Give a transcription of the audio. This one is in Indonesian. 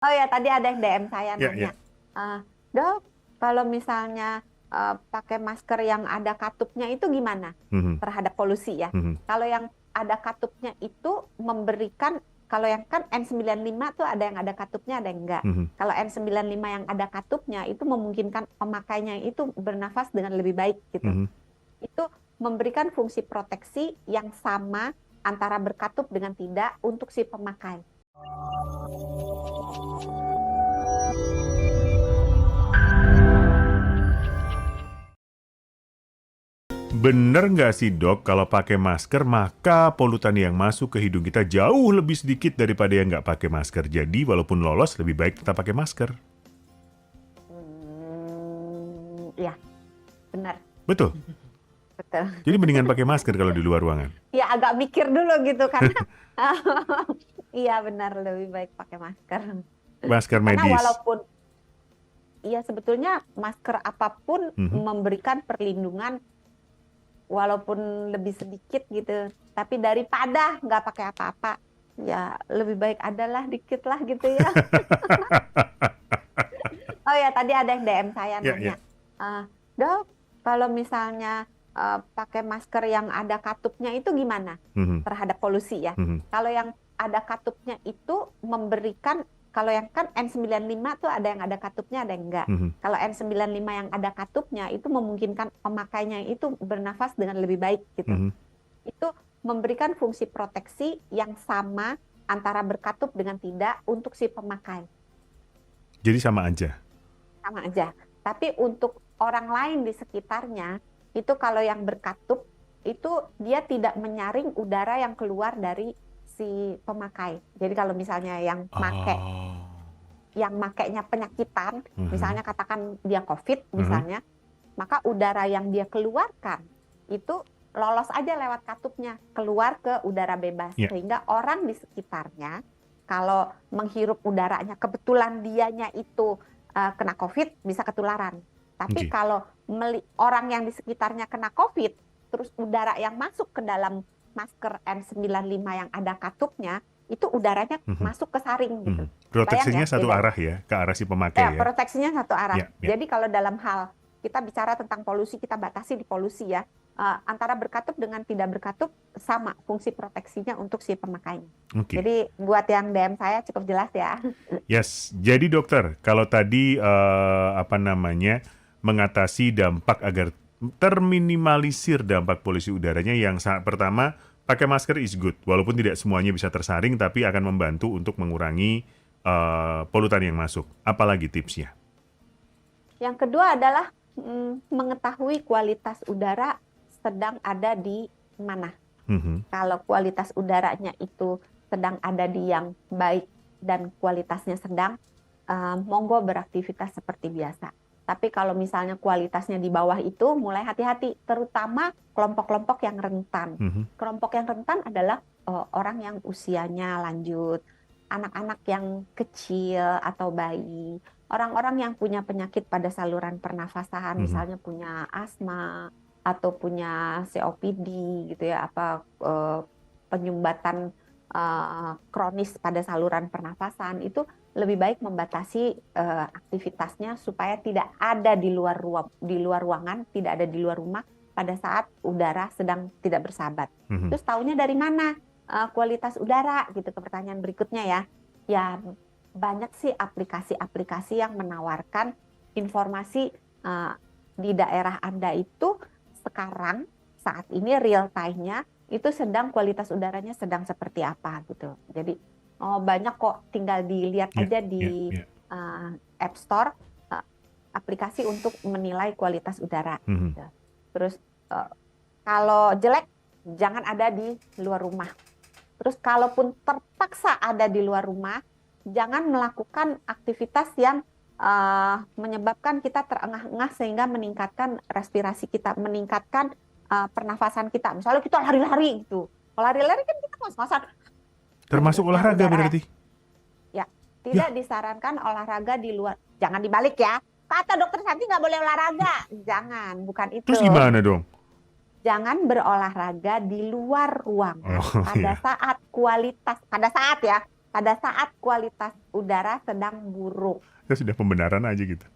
Oh ya, tadi ada yang DM saya Ya, ya. nanya, Dok, kalau misalnya pakai masker yang ada katupnya itu gimana Mhm, terhadap polusi ya? mhm, Kalau yang ada katupnya itu memberikan, kalau yang kan N95 tuh ada yang ada katupnya, ada yang enggak. mhm, Kalau N95 yang ada katupnya itu memungkinkan pemakainya itu bernafas dengan lebih baik gitu. mhm. Itu memberikan fungsi proteksi yang sama antara berkatup dengan tidak untuk si pemakai. Bener nggak sih dok, kalau pakai masker maka polutan yang masuk ke hidung kita jauh lebih sedikit daripada yang nggak pakai masker. Jadi walaupun lolos lebih baik tetap pakai masker. Ya, benar, Betul. betul. Jadi mendingan pakai masker kalau di luar ruangan. Ya agak mikir dulu gitu karena iya benar lebih baik pakai masker. Masker Karena medis. walaupun ya sebetulnya masker apapun Mhm. memberikan perlindungan walaupun lebih sedikit gitu. Tapi daripada nggak pakai apa-apa, ya lebih baik adalah dikit lah gitu ya. Oh ya, tadi ada yang DM saya Ya, ya. nanya, Dok, kalau misalnya pakai masker yang ada katupnya itu gimana Mhm, terhadap polusi ya? mhm, Kalau yang ada katupnya itu memberikan, kalau yang kan N95 tuh ada yang ada katupnya, ada yang enggak. mhm, Kalau N95 yang ada katupnya itu memungkinkan pemakainya itu bernafas dengan lebih baik gitu. mhm. Itu memberikan fungsi proteksi yang sama antara berkatup dengan tidak untuk si pemakai. Jadi sama aja. Sama aja. Tapi untuk orang lain di sekitarnya, itu kalau yang berkatup, itu dia tidak menyaring udara yang keluar dari si pemakai. Jadi kalau misalnya Oh. yang makainya penyakitan, Mhm, misalnya katakan dia COVID mhm. misalnya, maka udara yang dia keluarkan itu lolos aja lewat katupnya, keluar ke udara bebas. Ya. Sehingga orang di sekitarnya, kalau menghirup udaranya, kebetulan dianya itu kena COVID, bisa ketularan. Tapi Oke. kalau orang yang di sekitarnya kena COVID, terus udara yang masuk ke dalam masker N95 yang ada katupnya, itu udaranya Mhm, masuk ke saring gitu. mhm. Bayang Proteksinya ya satu bedanya. arah ya, ke arah si pemakai Ya, ya. proteksinya satu arah. Ya, ya. Jadi kalau dalam hal kita bicara tentang polusi, kita batasi di polusi ya. Antara berkatup dengan tidak berkatup sama fungsi proteksinya untuk si pemakainya. Oke. Jadi buat yang DM saya cukup jelas ya. Yes, jadi dokter, kalau tadi apa namanya mengatasi dampak agar terminimalisir dampak polusi udaranya yang pertama pakai masker is good, walaupun tidak semuanya bisa tersaring, tapi akan membantu untuk mengurangi polutan yang masuk. Apalagi tipsnya? Yang kedua adalah mengetahui kualitas udara sedang ada di mana. Mhm, Kalau kualitas udaranya itu sedang ada di yang baik dan kualitasnya sedang, monggo beraktivitas seperti biasa. Tapi kalau misalnya kualitasnya di bawah itu, mulai hati-hati, terutama kelompok-kelompok yang rentan. mhm, Kelompok yang rentan adalah orang yang usianya lanjut, anak-anak yang kecil atau bayi, orang-orang yang punya penyakit pada saluran pernafasan, mhm, misalnya punya asma atau punya COPD gitu ya, apa penyumbatan kronis pada saluran pernafasan itu lebih baik membatasi aktivitasnya supaya tidak ada di luar ruangan, tidak ada di luar rumah pada saat udara sedang tidak bersahabat. mhm. Terus tahunya dari mana kualitas udara gitu ke pertanyaan berikutnya ya. Ya banyak sih aplikasi-aplikasi yang menawarkan informasi di daerah Anda itu sekarang saat ini real time-nya itu sedang kualitas udaranya sedang seperti apa gitu. Jadi banyak kok tinggal dilihat Ya, aja ya, di ya. App Store aplikasi untuk menilai kualitas udara. Mhm. Gitu. Terus eh, kalau jelek jangan ada di luar rumah. Terus kalaupun terpaksa ada di luar rumah, jangan melakukan aktivitas yang menyebabkan kita terengah-engah sehingga meningkatkan respirasi kita, meningkatkan pernafasan kita. Misalnya kita lari-lari gitu. Kalau lari-lari kan kita ngos-ngosan Termasuk banyaknya olahraga udara ya. berarti? Ya, tidak Ya, disarankan olahraga di luar. Jangan dibalik ya. Kata dokter Santi nggak boleh olahraga. Jangan, bukan itu. terus gimana dong? Jangan berolahraga di luar ruangan Oh pada ya. saat pada saat ya, pada saat kualitas udara sedang buruk. Saya sudah pembenaran aja gitu.